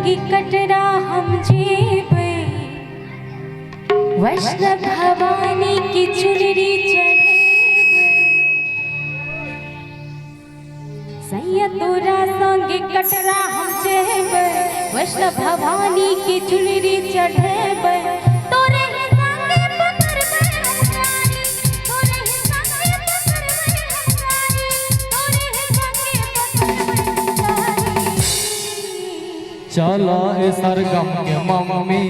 कटरा हम जेबै, वैष्णव भवानी की चुनरी चढ़ेबै। सैया तोरा संगे कटरा हम जेबै, वैष्णव भवानी की चुनरी चढ़ेबै। तोरे ही संगे पकड़बै हम गाड़ी, तोरे ही संगे पकड़बै हम गाड़ी, तोरे ही संगे पकड़बै हम गाड़ी। चलो ए सरगम के मम्मी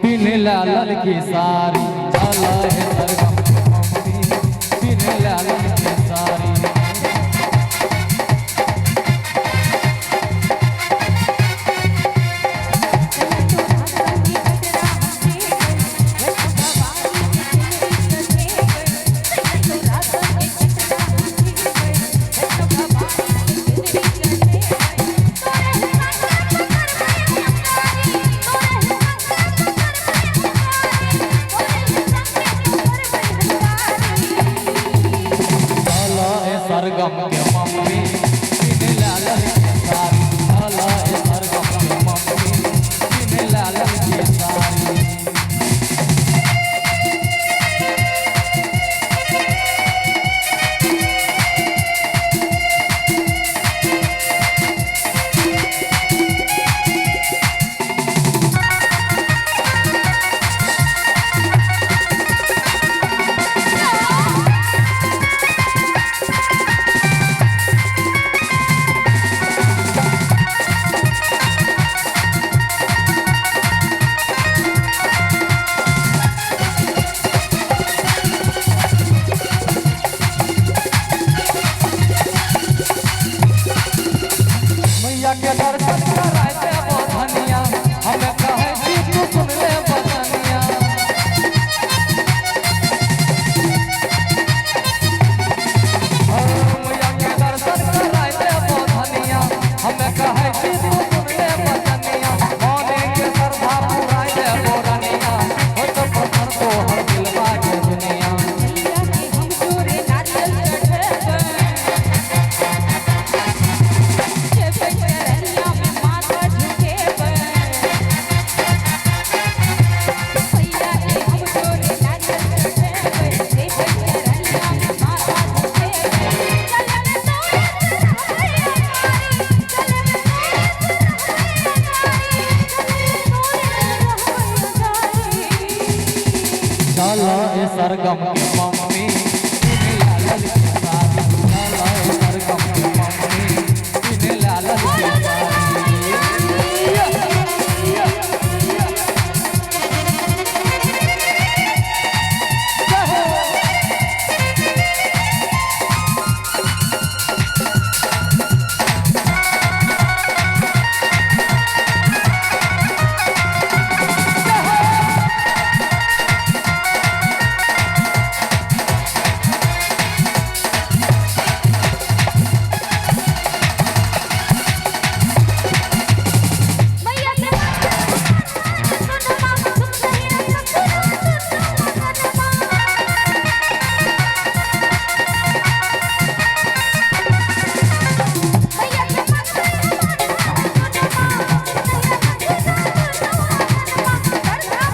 पिन लाल की सारी, चलो ए सरगम के मम्मी पिन लाल की सारी। सरगम के मम्मी पिन लाल की सारी, चलो ए सरगम के मम्मी पिन लाल की सारी। मैया के दर्शन कराए देबो धनिया, हमें कहे कि तू सुन ले बचनिया। मैया के दर्शन कराए देबो धनिया, हमें कहे कि तू सुन ले बचनिया। मोने के श्रद्धा पुराए देबो रनिया, हो तो पत्थर को हर दिलवा के दुनिया। मैया के हम तोरे नारियल चढ़ेबै, जेबै चरनिया में माथा झुकेबै। मैया के हम तोरे नारियल चढ़ेबै, जेबै चरनिया में माथा झुकेबै। चले में तोरे रहबै अगारी, चले में तोरे रहबै अगारी, चलो ए सरगम के मम्मी पिन लाल की सारी, चलो ए सरगम के मम्मी पिन लाल की सारी। मैया के सुनमा सुन सही रख सुनमा मैया के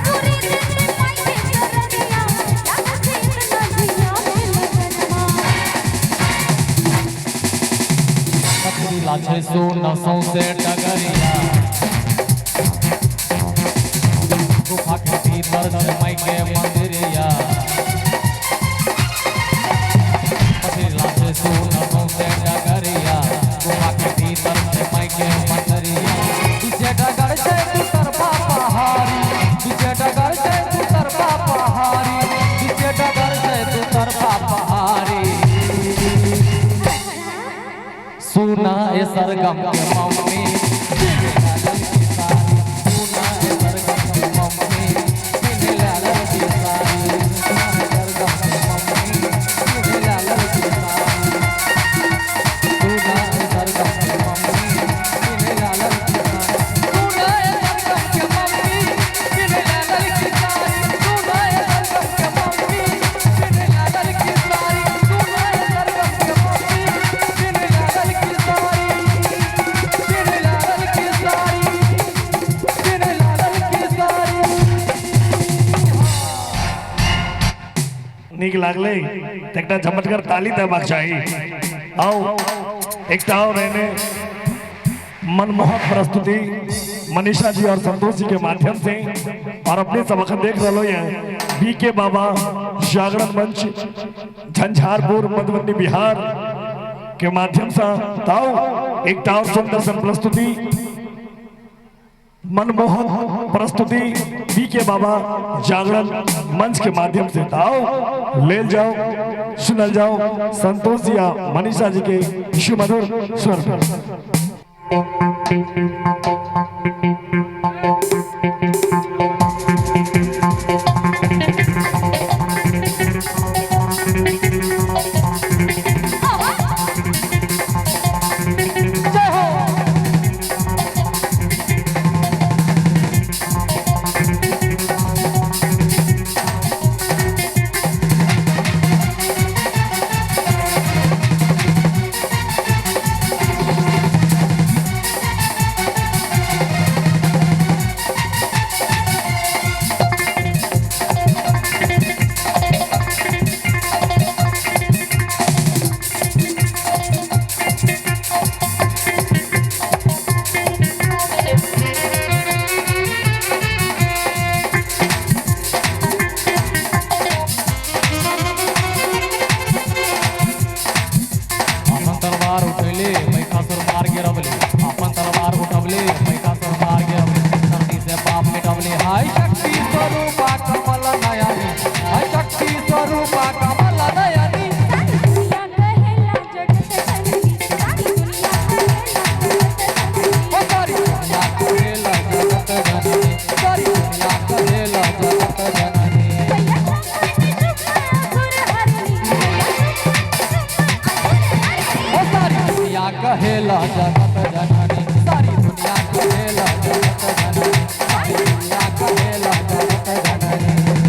पूरी दिन माई के चरनिया लागत इतना जिया में लगनमा। कथरी लाछे सोना सौसे डगरिया, गुफा के भीतर से माई के मंदिरिया। कथरी लाछे सोना सौसे डगरिया, गुफा के भीतर से माई के मंदिरिया। पीछे डगर से तू तरफा पहाड़ी, पीछे डगर से तू तरफा पहाड़ी, पीछे डगर से तू तरफा पहाड़ी। सुना ए सरगम के मम्मी पिन लाल की सारी, सुना ए सरगम के मम्मी पिन लाल की सारी, सुना ए सरगम के मम्मी पिन लाल की सारी, सुना ए सरगम के मम्मी पिन लाल की सारी, सुना ए सरगम के मम्मी पिन लाल की सारी, सुना ए सरगम के मम्मी पिन लाल की सारी, सुना ए सरगम के मम्मी पिन लाल की सारी। नीक लागले तो एक झमटकर ताली देबाक चाहिए। आओ एक और रहने मनमोहक प्रस्तुति मनीषा जी और संतोष जी के माध्यम से और अपने सबक देख रहे हैं बीके बाबा जागरण मंच झंझारपुर मधुबनी बिहार के माध्यम से ताऊ एक और सुंदर सन प्रस्तुति मनमोहक प्रस्तुति बीके बाबा जागरण मंच के माध्यम से ताऊ ले जाओ सुनल जाओ संतोष जी या मनीषा जी के सुमधुर स्वर पर। कहेला जगत जननी सारी दुनिया कहेला जगत जननी सारी दुनिया कहेला जगत जननी।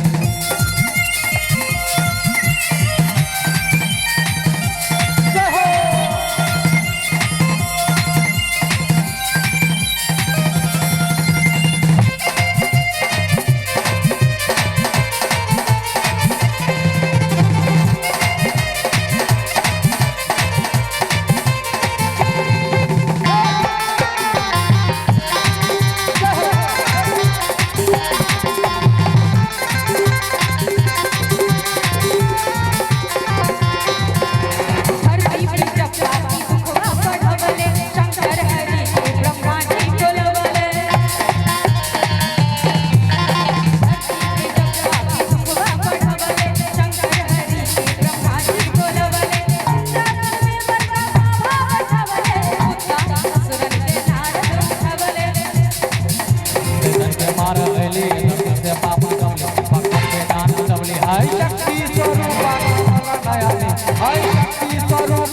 शक्ति स्वरूप